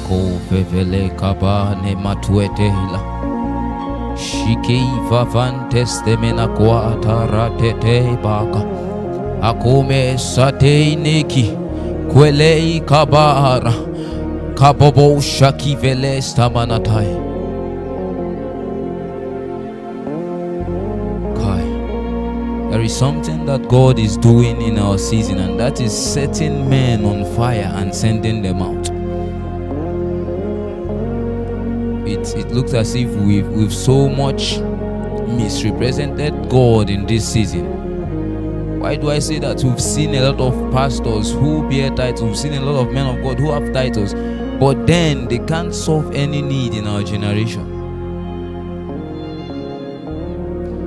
Ko fevele kaba ne matuetela. Shiki vavantes de menaquata ratete baka. Akome sate neki. Kwelei kabara. Kabobo shaki veles tamanatai. There is something that God is doing in our season, and that is setting men on fire and sending them out. It looks as if we've so much misrepresented God in this season. Why do I say that? We've seen a lot of pastors who bear titles, we've seen a lot of men of God who have titles, but then they can't solve any need in our generation.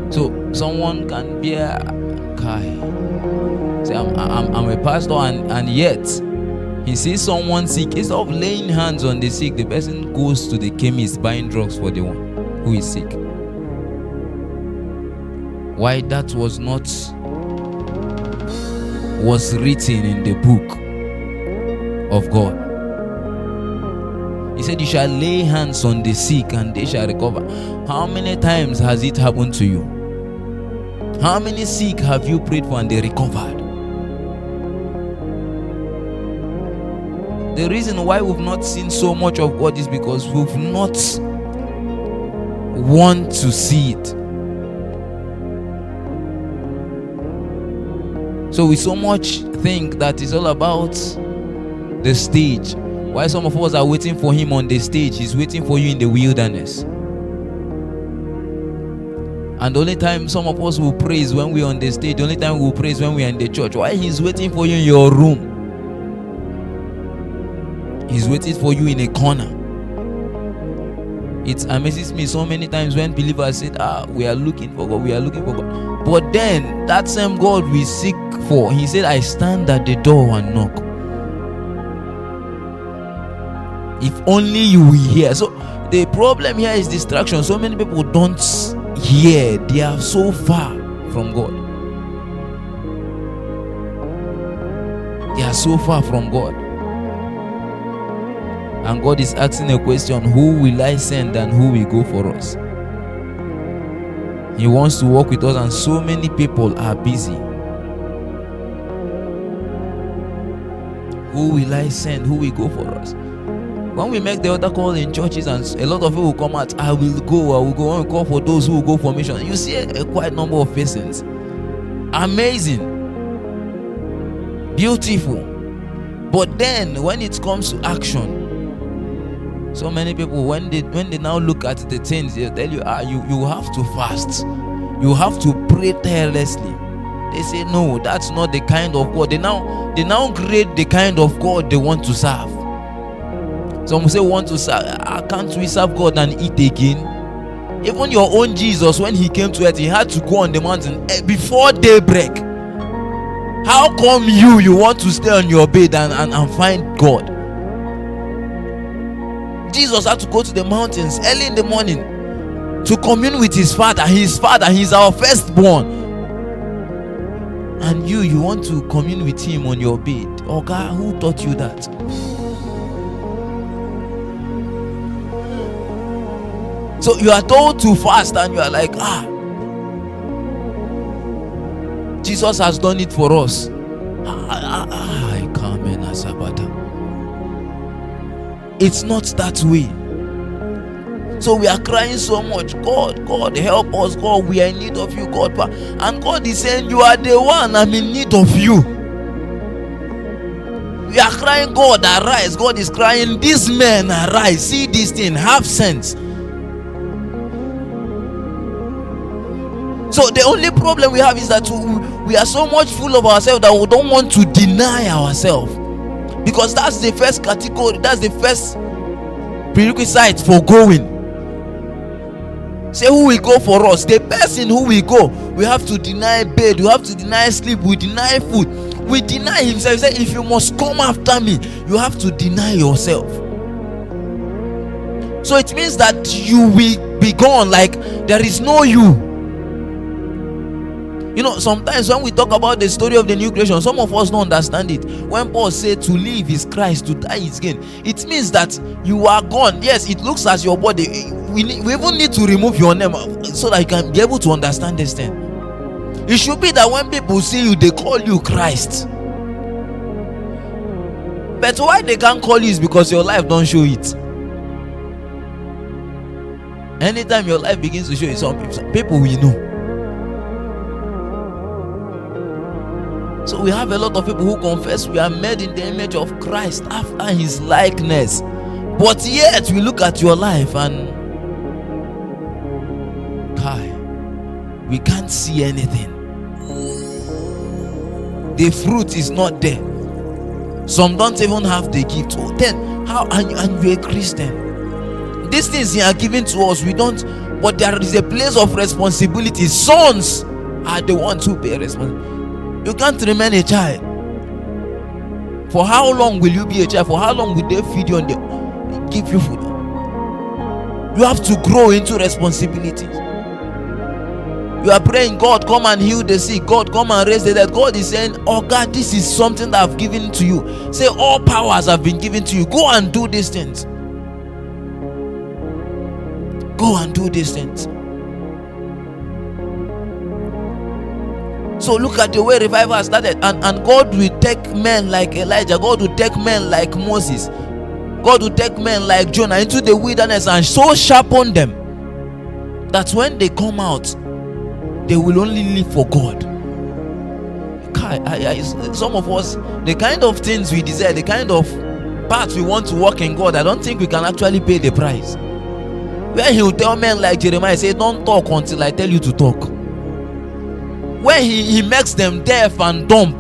So someone can be a guy, say I'm a pastor, and yet he sees someone sick. Instead of laying hands on the sick, the person goes to the chemist buying drugs for the one who is sick. Why? That was written in the book of God. He said, you shall lay hands on the sick and they shall recover. How many times has it happened to you? How many sick have you prayed for and they recovered? The reason why we've not seen so much of God is because we've not want to see it. So we so much think that it's all about the stage. Why some of us are waiting for him on the stage, he's waiting for you in the wilderness. And the only time some of us will praise when we're on the stage, the only time we will praise when we're in the church. Why? He's waiting for you in your room. He's waiting for you in a corner. It amazes me so many times when believers say, we are looking for God, we are looking for God. But then, that same God we seek for, he said, I stand at the door and knock. If only you will hear. So, the problem here is distraction. So many people don't hear. They are so far from God. They are so far from God. And God is asking a question, who will I send and who will go for us? He wants to work with us, and so many people are busy. Who will I send? Who will go for us? When we make the altar call in churches and a lot of people will come out, I will go. When we call for those who will go for mission, you see a quite number of persons. Amazing. Beautiful. But then when it comes to action, so many people, when they now look at the things, they tell you, you have to fast. You have to pray tirelessly. They say, no, that's not the kind of God. They now grade the kind of God they want to serve. Some say want to serve. Can't we serve God and eat again? Even your own Jesus, when he came to earth, he had to go on the mountain before daybreak. How come you want to stay on your bed and find God? Jesus had to go to the mountains early in the morning to commune with his father. His father, he's our firstborn. And you want to commune with him on your bed. Oh God, who taught you that? So you are told to fast and you are like, Jesus has done it for us. It's not that way. So we are crying so much, God help us, God, we are in need of you, God. And God is saying, you are the one, I'm in need of you. We are crying, God arise. God is crying, these men arise, see this thing, have sense. So the only problem we have is that we are so much full of ourselves that we don't want to deny ourselves. Because that's the first category, that's the first prerequisite for going. Say, who will go for us? The person who will go, we have to deny bed, we have to deny sleep, we deny food, we deny himself. He said, if you must come after me, you have to deny yourself. So it means that you will be gone, like there is no you. Sometimes when we talk about the story of the new creation, some of us don't understand it. When Paul said to live is Christ, to die is gain, it means that you are gone. Yes, it looks as your body. We even need to remove your name so that you can be able to understand this thing. It should be that when people see you, they call you Christ. But why they can't call you is because your life don't show it. Anytime your life begins to show it, some people will know. So we have a lot of people who confess we are made in the image of Christ after his likeness. But yet we look at your life and we can't see anything. The fruit is not there. Some don't even have the gift. So then how and you're a Christian? These things are given to us, we don't, but there is a place of responsibility. Sons are the ones who pay responsibility. You can't remain a child. For how long will you be a child? For how long will they feed you and they give you food? You have to grow into responsibilities. You are praying, God, come and heal the sick. God, come and raise the dead. God is saying, oh God, this is something that I've given to you. Say, all powers have been given to you. Go and do these things. Go and do these things. So look at the way revival started, and God will take men like Elijah, God will take men like Moses, God will take men like Jonah into the wilderness and so sharpen them that when they come out, they will only live for God. Some of us, the kind of things we desire, the kind of path we want to walk in God, I don't think we can actually pay the price. Where he will tell men like Jeremiah, say, don't talk until I tell you to talk. When he makes them deaf and dumb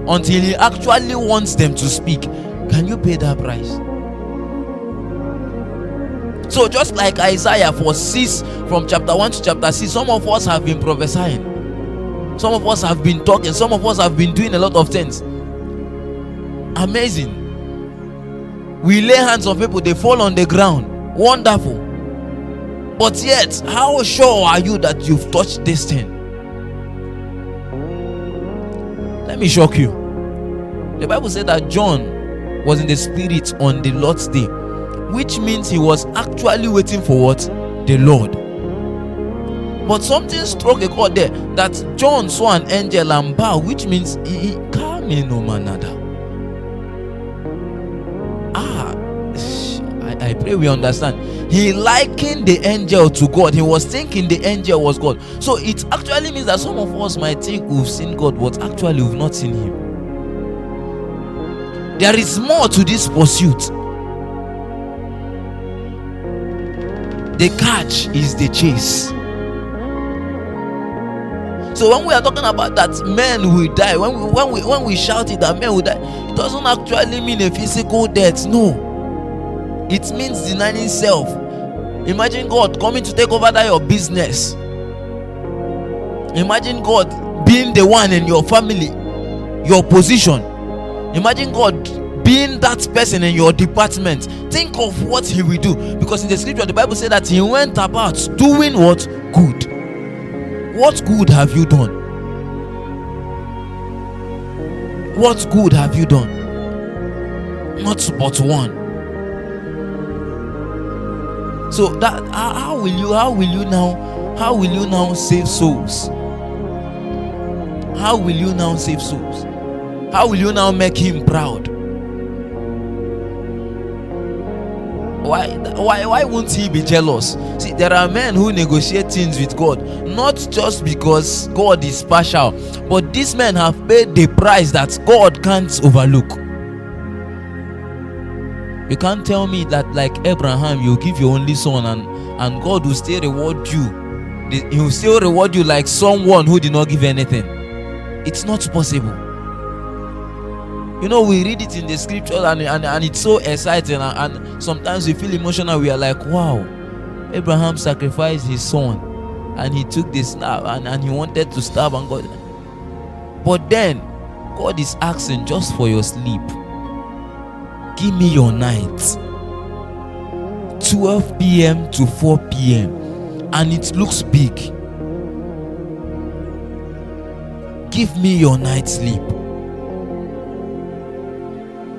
until he actually wants them to speak, can you pay that price? So just like Isaiah from chapter 1 to chapter 6, some of us have been prophesying, some of us have been talking, some of us have been doing a lot of things. Amazing. We lay hands on people, they fall on the ground. Wonderful. But yet, how sure are you that you've touched this thing? Let me shock you. The Bible said that John was in the spirit on the Lord's day, which means he was actually waiting for what? The Lord. But something struck a chord there, that John saw an angel and bowed, which means he came in no manada. I pray we understand. He likened the angel to God. He was thinking the angel was God. So it actually means that some of us might think we've seen God, but actually we've not seen him. There is more to this pursuit. The catch is the chase. So when we are talking about that men will die, when we shout it that men will die, it doesn't actually mean a physical death. No. It means denying self. Imagine God coming to take over that your business. Imagine God being the one in your family, your position. Imagine God being that person in your department. Think of what he will do. Because in the scripture, the Bible said that he went about doing what? Good. What good have you done? What good have you done? Not but one. So that how will you now save souls? How will you now save souls? How will you now make him proud? Why won't he be jealous? See, there are men who negotiate things with God, not just because God is partial, but these men have paid the price that God can't overlook. You can't tell me that like Abraham, you give your only son and God will still reward you. He will still reward you like someone who did not give anything. It's not possible. You know, we read it in the scripture and it's so exciting, and sometimes we feel emotional. We are like, wow, Abraham sacrificed his son and he took the stab and he wanted to stab and God. But then God is asking just for your sleep. Give me your night. 12 p.m. to 4 p.m. and it looks big. give me your night sleep.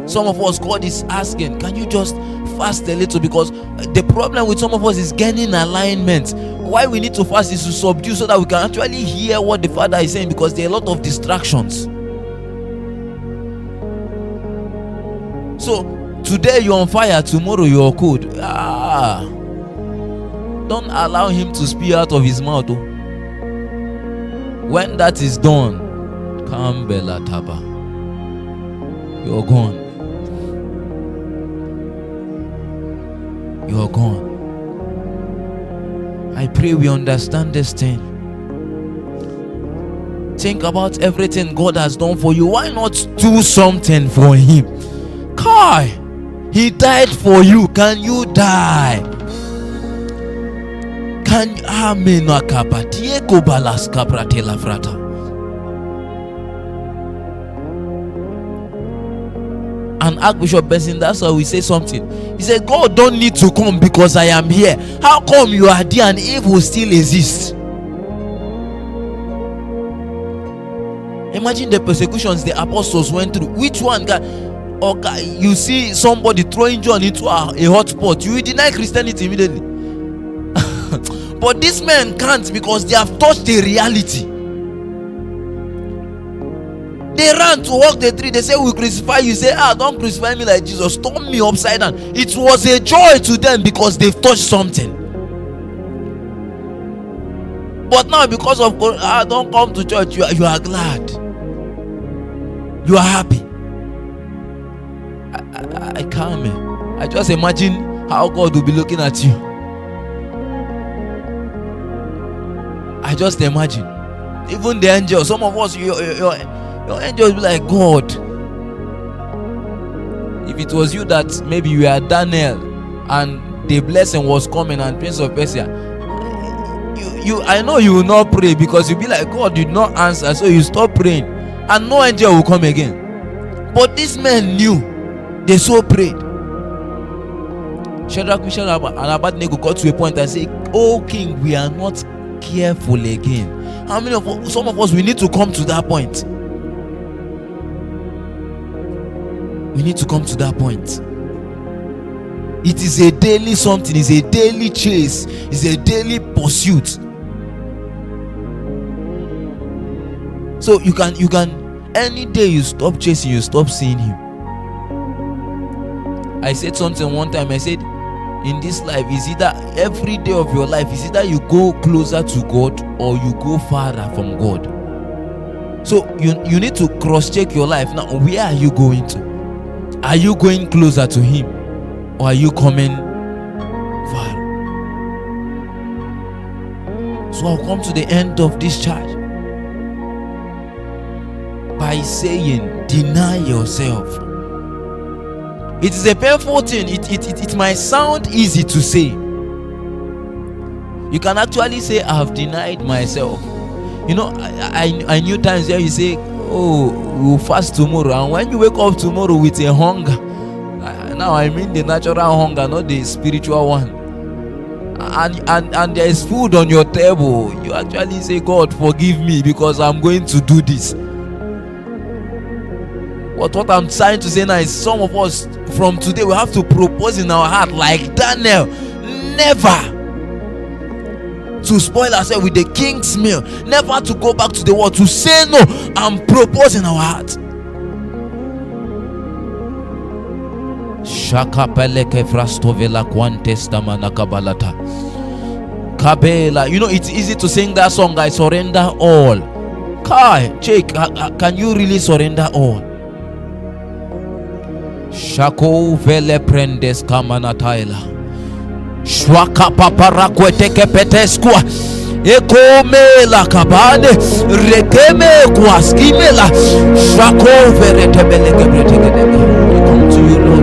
Some of us, God is asking, can you just fast a little? Because the problem with some of us is getting alignment. Why we need to fast is to subdue so that we can actually hear what the Father is saying, because there are a lot of distractions. So today you're on fire, tomorrow you're cold. Don't allow him to spew out of his mouth. When that is done, Kambela Taba, you're gone. You're gone. I pray we understand this thing. Think about everything God has done for you. Why not do something for him? Kai, he died for you. Can you die? Can and Archbishop Benson, that's why we say something. He said, God don't need to come because I am here. How come you are there and evil still exists? Imagine the persecutions the apostles went through. Which one you see somebody throwing John into a hot pot, you will deny Christianity immediately. But these men can't, because they have touched the reality. They ran to walk the tree. They say, we crucify you. Say, don't crucify me like Jesus. Turn me upside down. It was a joy to them because they've touched something. But now, because of don't come to church, you are glad. You are happy. I can't, man. I just imagine how God will be looking at you. I just imagine. Even the angels, some of us, your angels be like, God, if it was you that maybe you are Daniel and the blessing was coming and Prince of Persia, I know you will not pray, because you'll be like, God did not answer, so you stop praying and no angel will come again. But these men knew. They so prayed. Shadrach, Meshach, and Abednego got to a point and said, oh king, we are not careful again. How many of us, some of us, we need to come to that point. We need to come to that point. It is a daily something, it's a daily chase, it's a daily pursuit. So you can any day you stop chasing, you stop seeing him. I said something one time. I said, in this life, is either every day of your life is either you go closer to God or you go farther from God. So you need to cross-check your life. Now, where are you going to? Are you going closer to him, or are you coming far? So I'll come to the end of this charge by saying, deny yourself. It is a painful thing. It might sound easy to say. You can actually say, I have denied myself. You know, I knew times where you say, oh, we'll fast tomorrow, and when you wake up tomorrow with a hunger, now I mean the natural hunger, not the spiritual one, and there is food on your table, you actually say, God, forgive me because I'm going to do this. But what I'm trying to say now is, some of us from today, we have to propose in our heart, like Daniel, never to spoil ourselves with the king's meal, never to go back to the world, to say no and propose in our heart. You know, it's easy to sing that song, I surrender all. Kai, check, can you really surrender all? Shako vele prendes kamana taila. Shwaka paparakwe teke peteskwa. Eko mela kabane. Rekeme kwa skimela. Shako vere tebele gebre teke. We come to you, Lord.